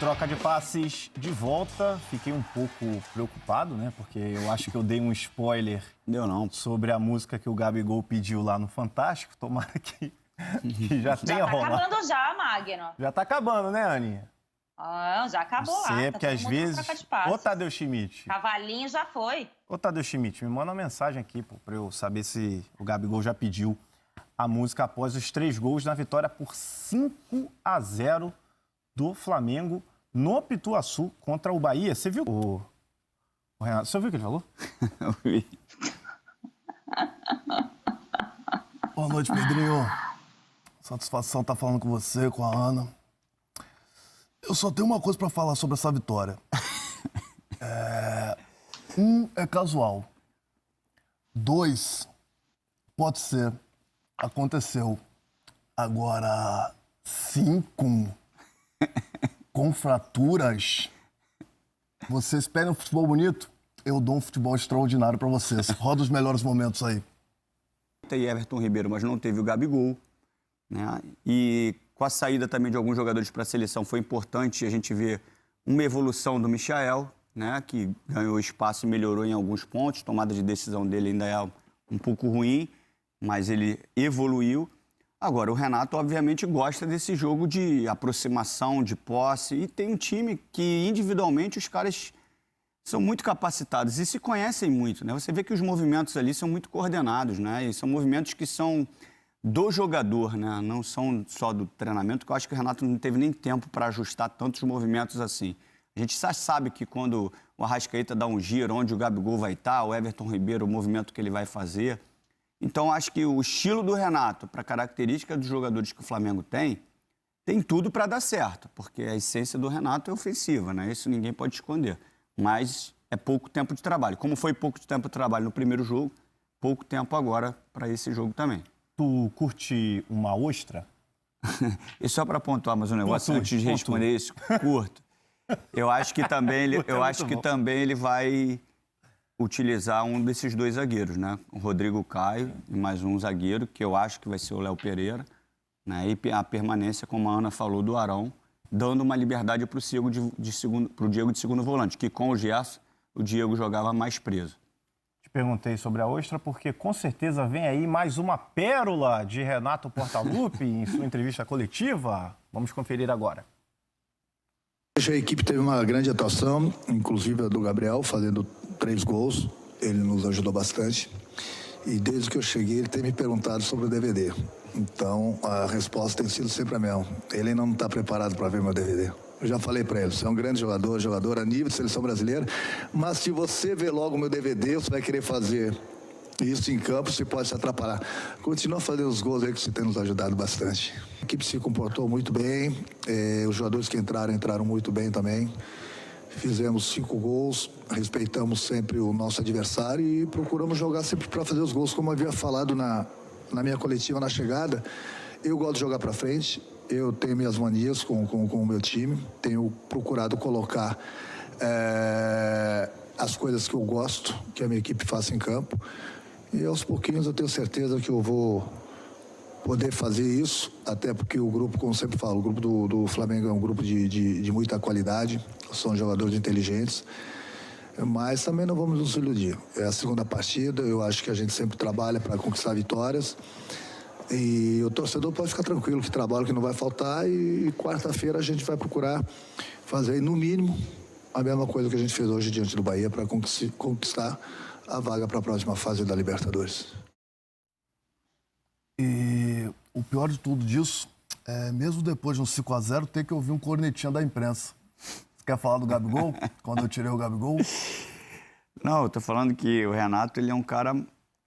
Troca de passes de volta. Fiquei um pouco preocupado, né? Porque eu acho que eu dei um spoiler Deu não. sobre a música que o Gabigol pediu lá no Fantástico. Tomara que já tenha rolado. Já tá acabando já, Magno. Já tá acabando, né, Aninha? Ah, já acabou lá. Você, Tá porque todo às mundo com vezes... troca de passes. Ô, Tadeu Schmidt. Cavalinho já foi. Ô, Tadeu Schmidt, me manda uma mensagem aqui, pô, pra eu saber se o Gabigol já pediu a música após os 3 gols na vitória por 5-0 do Flamengo no Pituaçu contra o Bahia. Você viu o Renato? Você ouviu o que ele falou? Eu vi. Boa noite, Pedrinho. Satisfação estar falando com você, com a Ana. Eu só tenho uma coisa pra falar sobre essa vitória. É casual. 2, pode ser, aconteceu. Agora, 5, com fraturas. Vocês esperam um futebol bonito? Eu dou um futebol extraordinário pra vocês. Roda os melhores momentos aí. Tem Everton Ribeiro, mas não teve o Gabigol, né? E com a saída também de alguns jogadores para a seleção foi importante a gente ver uma evolução do Michael, né? Que ganhou espaço e melhorou em alguns pontos. A tomada de decisão dele ainda é um pouco ruim, mas ele evoluiu. Agora, o Renato, obviamente, gosta desse jogo de aproximação, de posse. E tem um time que, individualmente, os caras são muito capacitados e se conhecem muito, né? Você vê que os movimentos ali são muito coordenados, né? E são movimentos que são do jogador, né? Não são só do treinamento, que eu acho que o Renato não teve nem tempo para ajustar tantos movimentos assim. A gente já sabe que quando o Arrascaeta dá um giro, onde o Gabigol vai estar, o Everton Ribeiro, o movimento que ele vai fazer. Então, acho que o estilo do Renato, para a característica dos jogadores que o Flamengo tem tudo para dar certo, porque a essência do Renato é ofensiva, né? Isso ninguém pode esconder. Mas é pouco tempo de trabalho. Como foi pouco tempo de trabalho no primeiro jogo, pouco tempo agora para esse jogo também. Tu curte uma ostra? E só para pontuar mais um negócio, antes de responder isso, curto. Eu acho que também ele vai utilizar um desses 2 zagueiros, né? O Rodrigo Caio e mais um zagueiro, que eu acho que vai ser o Léo Pereira, né? E a permanência, como a Ana falou, do Arão, dando uma liberdade para o Diego de segundo volante, que com o Gerson, o Diego jogava mais preso. Te perguntei sobre a ostra porque com certeza vem aí mais uma pérola de Renato Portaluppi em sua entrevista coletiva. Vamos conferir agora. A equipe teve uma grande atuação, inclusive a do Gabriel, fazendo 3 gols. Ele nos ajudou bastante. E desde que eu cheguei, ele tem me perguntado sobre o DVD. Então, a resposta tem sido sempre a mesma. Ele ainda não está preparado para ver meu DVD. Eu já falei para ele, você é um grande jogador a nível de seleção brasileira, mas se você ver logo o meu DVD, você vai querer fazer isso em campo, você pode se atrapalhar. Continua fazendo os gols aí que você tem nos ajudado bastante. A equipe se comportou muito bem, os jogadores que entraram muito bem também. Fizemos 5 gols, respeitamos sempre o nosso adversário e procuramos jogar sempre para fazer os gols, como eu havia falado na minha coletiva, na chegada. Eu gosto de jogar para frente, eu tenho minhas manias com o meu time, tenho procurado colocar as coisas que eu gosto, que a minha equipe faça em campo. E aos pouquinhos eu tenho certeza que eu vou poder fazer isso, até porque o grupo, como eu sempre falo, o grupo do Flamengo é um grupo de muita qualidade, são jogadores inteligentes, mas também não vamos nos iludir. É a segunda partida, eu acho que a gente sempre trabalha para conquistar vitórias e o torcedor pode ficar tranquilo que trabalho que não vai faltar e quarta-feira a gente vai procurar fazer, no mínimo, a mesma coisa que a gente fez hoje diante do Bahia para conquistar a vaga para a próxima fase da Libertadores. E o pior de tudo disso é, mesmo depois de um 5-0, ter que ouvir um cornetinha da imprensa. Você quer falar do Gabigol? Quando eu tirei o Gabigol? Não, eu tô falando que o Renato, ele é um cara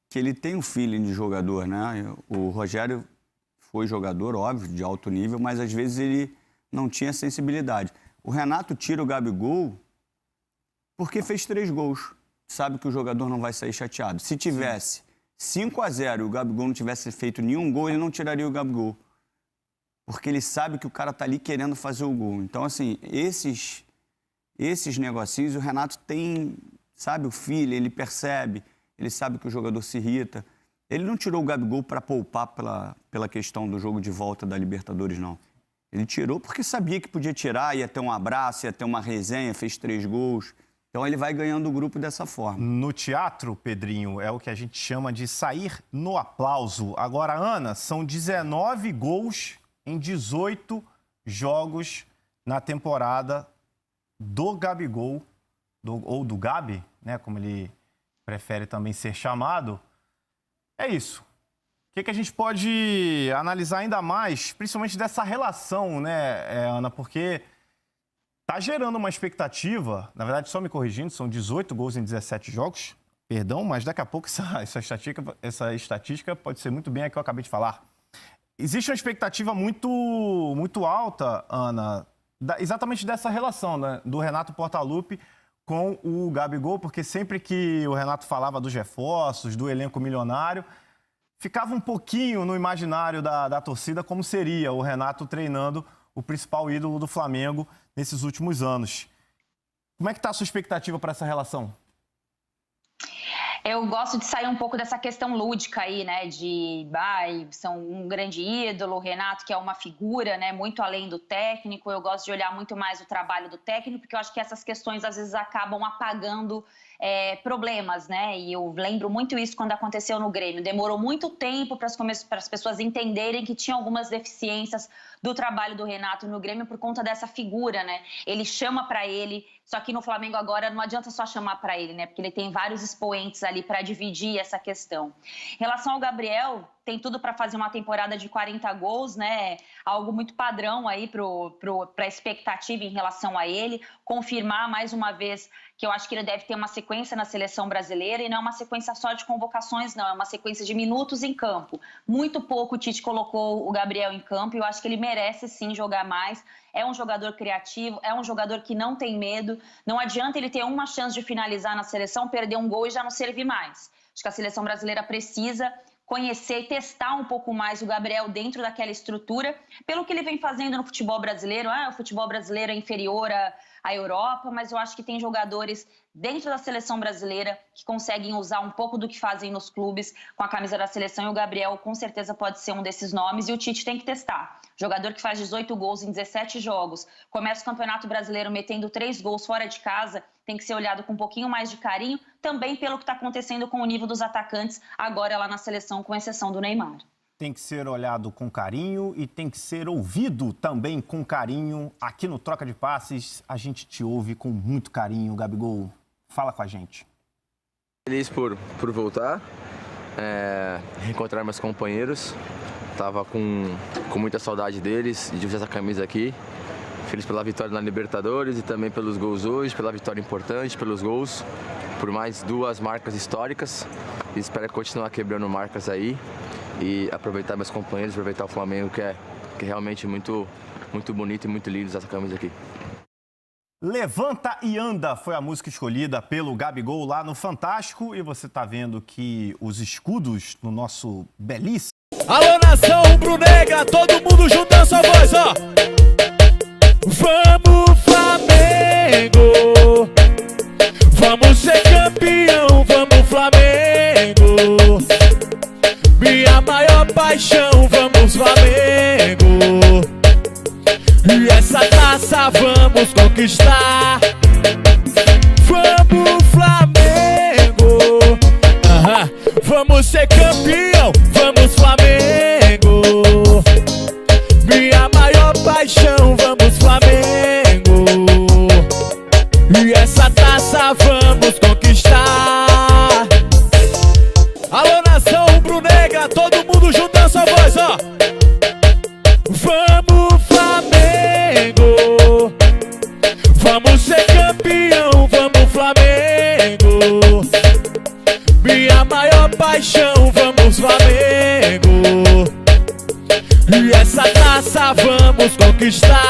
que ele tem um feeling de jogador, né? O Rogério foi jogador, óbvio, de alto nível, mas às vezes ele não tinha sensibilidade. O Renato tira o Gabigol porque fez 3 gols. Sabe que o jogador não vai sair chateado. Se tivesse 5-0 e o Gabigol não tivesse feito nenhum gol, ele não tiraria o Gabigol. Porque ele sabe que o cara tá ali querendo fazer o gol. Então, assim, esses negocinhos, o Renato tem, sabe, o feeling, ele percebe, ele sabe que o jogador se irrita. Ele não tirou o Gabigol para poupar pela questão do jogo de volta da Libertadores, não. Ele tirou porque sabia que podia tirar, ia ter um abraço, ia ter uma resenha, fez 3 gols. Então ele vai ganhando o grupo dessa forma. No teatro, Pedrinho, é o que a gente chama de sair no aplauso. Agora, Ana, são 19 gols em 18 jogos na temporada do Gabigol, ou do Gabi, né, como ele prefere também ser chamado. É isso. O que a gente pode analisar ainda mais, principalmente dessa relação, né, Ana? Porque tá gerando uma expectativa, na verdade, só me corrigindo, são 18 gols em 17 jogos, perdão, mas daqui a pouco essa estatística pode ser muito bem a que eu acabei de falar. Existe uma expectativa muito alta, Ana, exatamente dessa relação, né, do Renato Portaluppi com o Gabigol, porque sempre que o Renato falava dos reforços, do elenco milionário, ficava um pouquinho no imaginário da torcida como seria o Renato treinando o principal ídolo do Flamengo nesses últimos anos. Como é que está a sua expectativa para essa relação? Eu gosto de sair um pouco dessa questão lúdica aí, né, são um grande ídolo, o Renato que é uma figura, né, muito além do técnico. Eu gosto de olhar muito mais o trabalho do técnico, porque eu acho que essas questões às vezes acabam apagando problemas, né, e eu lembro muito isso quando aconteceu no Grêmio. Demorou muito tempo para as pessoas entenderem que tinha algumas deficiências do trabalho do Renato no Grêmio por conta dessa figura, né, ele chama para ele. Só que no Flamengo agora não adianta só chamar para ele, né? Porque ele tem vários expoentes ali para dividir essa questão. Em relação ao Gabriel, tem tudo para fazer uma temporada de 40 gols, né? Algo muito padrão aí para a expectativa em relação a ele. Confirmar mais uma vez que eu acho que ele deve ter uma sequência na seleção brasileira e não é uma sequência só de convocações, não. É uma sequência de minutos em campo. Muito pouco o Tite colocou o Gabriel em campo e eu acho que ele merece sim jogar mais. É um jogador criativo, é um jogador que não tem medo. Não adianta ele ter uma chance de finalizar na seleção, perder um gol e já não servir mais. Acho que a seleção brasileira precisa conhecer e testar um pouco mais o Gabriel dentro daquela estrutura, pelo que ele vem fazendo no futebol brasileiro. O futebol brasileiro é inferior à Europa, mas eu acho que tem jogadores dentro da seleção brasileira que conseguem usar um pouco do que fazem nos clubes com a camisa da seleção, e o Gabriel com certeza pode ser um desses nomes, e o Tite tem que testar. Jogador que faz 18 gols em 17 jogos, começa o Campeonato Brasileiro metendo 3 gols fora de casa, tem que ser olhado com um pouquinho mais de carinho, também pelo que está acontecendo com o nível dos atacantes agora lá na seleção, com exceção do Neymar. Tem que ser olhado com carinho e tem que ser ouvido também com carinho. Aqui no Troca de Passes, a gente te ouve com muito carinho, Gabigol. Fala com a gente. Feliz por voltar, reencontrar meus companheiros. Tava com muita saudade deles e de usar essa camisa aqui. Feliz pela vitória na Libertadores e também pelos gols hoje, pela vitória importante, pelos gols, por mais 2 marcas históricas. E espero continuar quebrando marcas aí e aproveitar meus companheiros, aproveitar o Flamengo, que é realmente muito bonito e muito lindo usar essa camisa aqui. Levanta e Anda foi a música escolhida pelo Gabigol lá no Fantástico. E você tá vendo que os escudos no nosso belíssimo... Alô, nação rubro-negra, todo mundo juntando sua voz, ó! Vamos, Flamengo! Vamos ser campeão, vamos, Flamengo! Minha maior paixão, vamos, Flamengo! E essa taça vamos conquistar! Vamos, Flamengo! Vamos ser campeão, vamos, Flamengo! Minha maior paixão, vamos, Flamengo! E essa taça vamos conquistar! Alô, nação rubro-negra, todo mundo juntando sua voz, ó! Vamos, Flamengo! Vamos ser campeão, vamos, Flamengo! Minha maior paixão, vamos, Flamengo! E essa taça vamos conquistar!